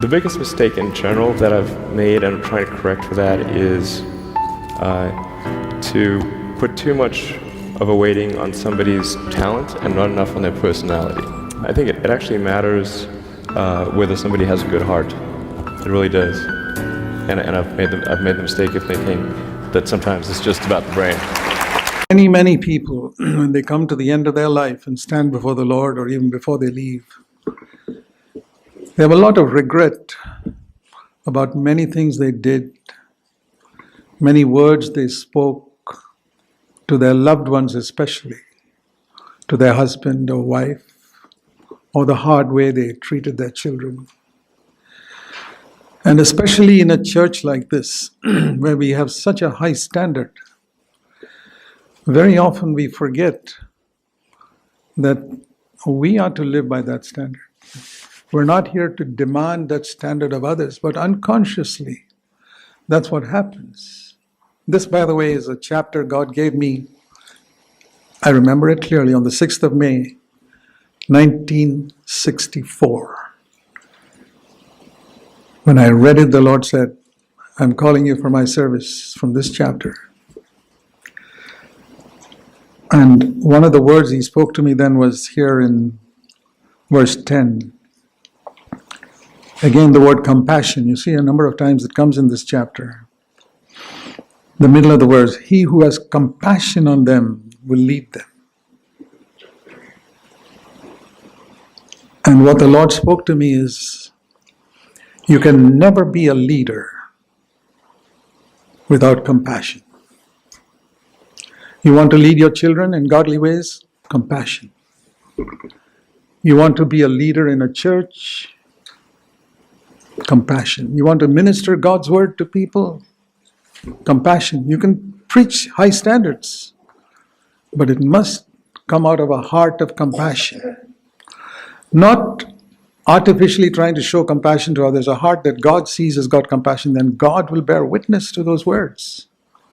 The biggest mistake in general that I've made, and I'm trying to correct for that, is to put too much of a weighting on somebody's talent and not enough on their personality. I think it actually matters whether somebody has a good heart. It really does. And I've made the mistake of thinking that sometimes it's just about the brain. Many people, when they come to the end of their life and stand before the Lord, or even before they leave, they have a lot of regret about many things they did, many words they spoke to their loved ones, especially to their husband or wife, or the hard way they treated their children. And especially in a church like this, where we have such a high standard, very often we forget that we are to live by that standard. We're not here to demand that standard of others, but unconsciously, that's what happens. This, by the way, is a chapter God gave me. I remember it clearly on the 6th of May, 1964. When I read it, the Lord said, I'm calling you for my service from this chapter. And one of the words He spoke to me then was here in verse 10. Again, the word compassion. You see a number of times it comes in this chapter. The middle of the verse, he who has compassion on them will lead them. And what the Lord spoke to me is, you can never be a leader without compassion. You want to lead your children in godly ways? Compassion. You want to be a leader in a church? Compassion. You want to minister God's word to people? Compassion. You can preach high standards, but it must come out of a heart of compassion. Not artificially trying to show compassion to others. A heart that God sees has got compassion, then God will bear witness to those words.